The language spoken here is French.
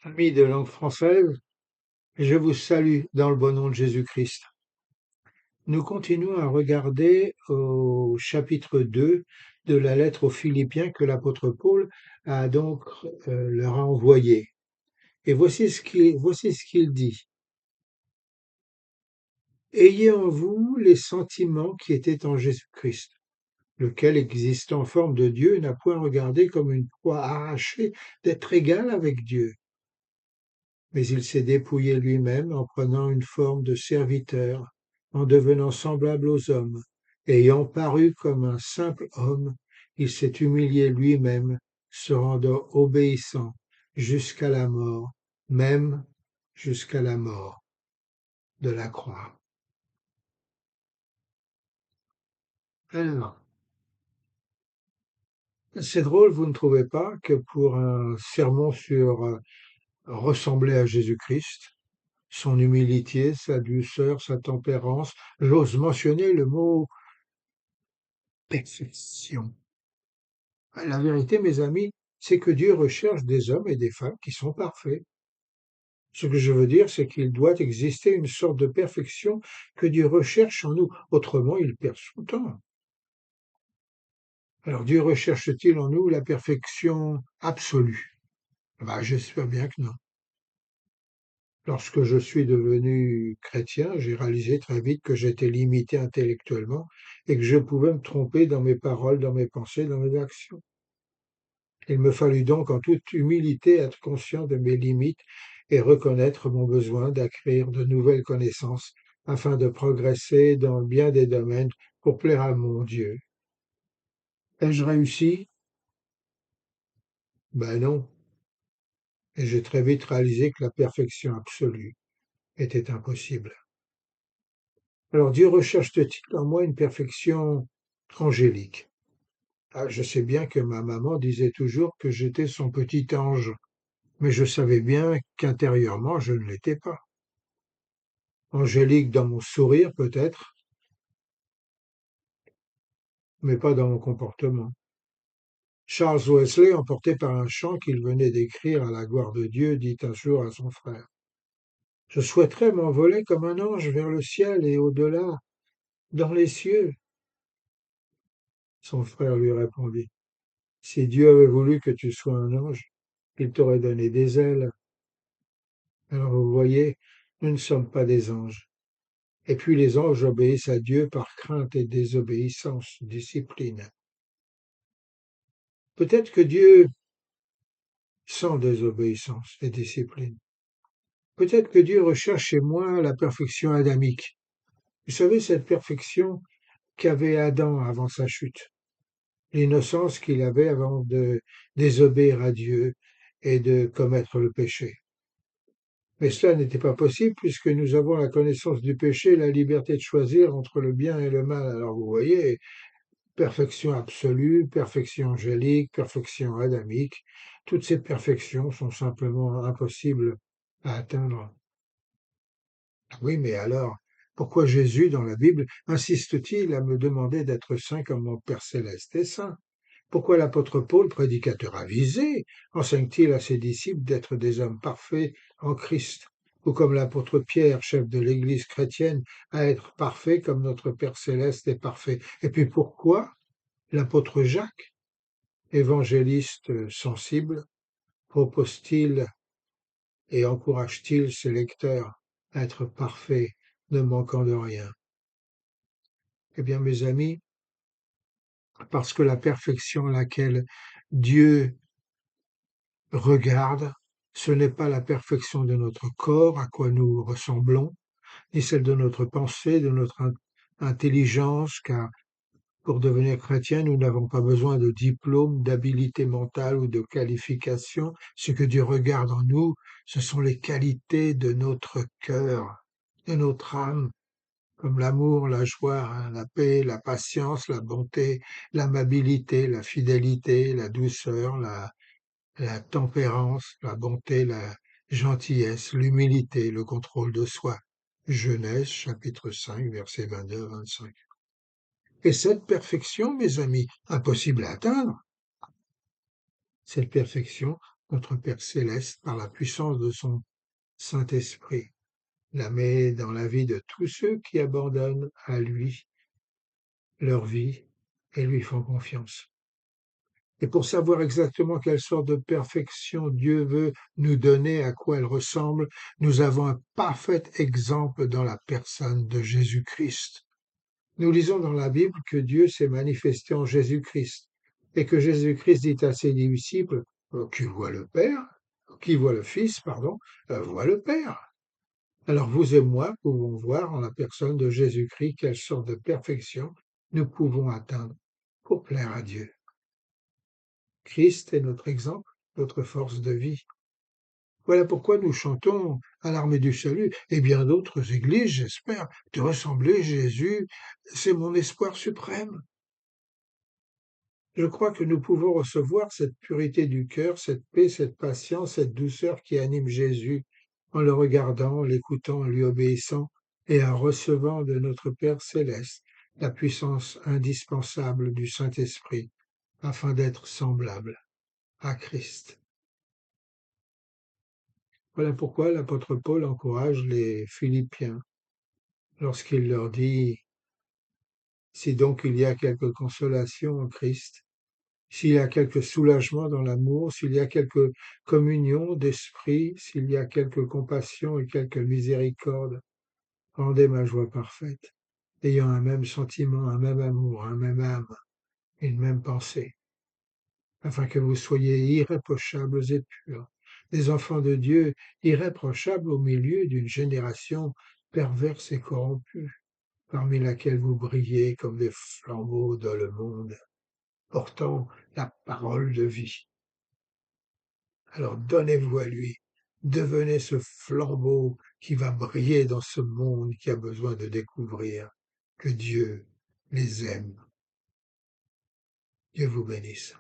Amis de langue française, je vous salue dans le bon nom de Jésus-Christ. Nous continuons à regarder au chapitre 2 de la lettre aux Philippiens que l'apôtre Paul a donc leur a envoyé. Et voici ce qu'il dit. Ayez en vous les sentiments qui étaient en Jésus-Christ, lequel, existant en forme de Dieu, n'a point regardé comme une proie arrachée d'être égal avec Dieu. Mais il s'est dépouillé lui-même en prenant une forme de serviteur, en devenant semblable aux hommes. Ayant paru comme un simple homme, il s'est humilié lui-même, se rendant obéissant jusqu'à la mort, même jusqu'à la mort de la croix. Alors, c'est drôle, vous ne trouvez pas, que pour un sermon sur ressembler à Jésus-Christ, son humilité, sa douceur, sa tempérance, j'ose mentionner le mot perfection. La vérité, mes amis, c'est que Dieu recherche des hommes et des femmes qui sont parfaits. Ce que je veux dire, c'est qu'il doit exister une sorte de perfection que Dieu recherche en nous. Autrement, il perd son temps. Alors, Dieu recherche-t-il en nous la perfection absolue? J'espère bien que non. Lorsque je suis devenu chrétien, j'ai réalisé très vite que j'étais limité intellectuellement et que je pouvais me tromper dans mes paroles, dans mes pensées, dans mes actions. Il me fallut donc en toute humilité être conscient de mes limites et reconnaître mon besoin d'acquérir de nouvelles connaissances afin de progresser dans bien des domaines pour plaire à mon Dieu. Ai-je réussi? Ben non. Et j'ai très vite réalisé que la perfection absolue était impossible. Alors Dieu recherche-t-il en moi une perfection angélique? Je sais bien que ma maman disait toujours que j'étais son petit ange, mais je savais bien qu'intérieurement je ne l'étais pas. Angélique dans mon sourire peut-être, mais pas dans mon comportement. Charles Wesley, emporté par un chant qu'il venait d'écrire à la gloire de Dieu, dit un jour à son frère, je souhaiterais m'envoler comme un ange vers le ciel et au-delà, dans les cieux. Son frère lui répondit, si Dieu avait voulu que tu sois un ange, il t'aurait donné des ailes. Alors vous voyez, nous ne sommes pas des anges. Et puis les anges obéissent à Dieu par crainte et désobéissance, discipline. Peut-être que Dieu, sans désobéissance et discipline, peut-être que Dieu recherche chez moi la perfection adamique. Vous savez, cette perfection qu'avait Adam avant sa chute, l'innocence qu'il avait avant de désobéir à Dieu et de commettre le péché. Mais cela n'était pas possible puisque nous avons la connaissance du péché et la liberté de choisir entre le bien et le mal. Alors vous voyez, perfection absolue, perfection angélique, perfection adamique, toutes ces perfections sont simplement impossibles à atteindre. Oui, mais alors, pourquoi Jésus, dans la Bible, insiste-t-il à me demander d'être saint comme mon Père céleste est saint? Pourquoi l'apôtre Paul, prédicateur avisé, enseigne-t-il à ses disciples d'être des hommes parfaits en Christ? Ou comme l'apôtre Pierre, chef de l'Église chrétienne, à être parfait comme notre Père céleste est parfait? Et puis pourquoi l'apôtre Jacques, évangéliste sensible, propose-t-il et encourage-t-il ses lecteurs à être parfaits, ne manquant de rien? Eh bien, mes amis, parce que la perfection à laquelle Dieu regarde, ce n'est pas la perfection de notre corps, à quoi nous ressemblons, ni celle de notre pensée, de notre intelligence, car pour devenir chrétien, nous n'avons pas besoin de diplôme, d'habilité mentale ou de qualification. Ce que Dieu regarde en nous, ce sont les qualités de notre cœur, de notre âme, comme l'amour, la joie, la paix, la patience, la bonté, l'amabilité, la fidélité, la douceur, la tempérance, la bonté, la gentillesse, l'humilité, le contrôle de soi. Genèse chapitre 5, versets 22 à 25. Et cette perfection, mes amis, impossible à atteindre, cette perfection notre Père céleste, par la puissance de son Saint-Esprit, la met dans la vie de tous ceux qui abandonnent à lui leur vie et lui font confiance. Et pour savoir exactement quelle sorte de perfection Dieu veut nous donner, à quoi elle ressemble, nous avons un parfait exemple dans la personne de Jésus-Christ. Nous lisons dans la Bible que Dieu s'est manifesté en Jésus-Christ et que Jésus-Christ dit à ses disciples, qui voit le Père, qui voit le Fils, pardon, voit le Père. Alors vous et moi pouvons voir en la personne de Jésus-Christ quelle sorte de perfection nous pouvons atteindre pour plaire à Dieu. Christ est notre exemple, notre force de vie. Voilà pourquoi nous chantons à l'armée du salut et bien d'autres églises, j'espère, de ressembler Jésus, c'est mon espoir suprême. Je crois que nous pouvons recevoir cette pureté du cœur, cette paix, cette patience, cette douceur qui anime Jésus en le regardant, l'écoutant, en lui obéissant et en recevant de notre Père céleste la puissance indispensable du Saint-Esprit afin d'être semblable à Christ. Voilà pourquoi l'apôtre Paul encourage les Philippiens lorsqu'il leur dit, si donc il y a quelque consolation en Christ, s'il y a quelque soulagement dans l'amour, s'il y a quelque communion d'esprit, s'il y a quelque compassion et quelque miséricorde, rendez ma joie parfaite, ayant un même sentiment, un même amour, un même âme, une même pensée, afin que vous soyez irréprochables et purs, des enfants de Dieu irréprochables au milieu d'une génération perverse et corrompue, parmi laquelle vous brillez comme des flambeaux dans le monde, portant la parole de vie. Alors donnez-vous à lui, devenez ce flambeau qui va briller dans ce monde qui a besoin de découvrir que Dieu les aime. Dieu vous bénisse.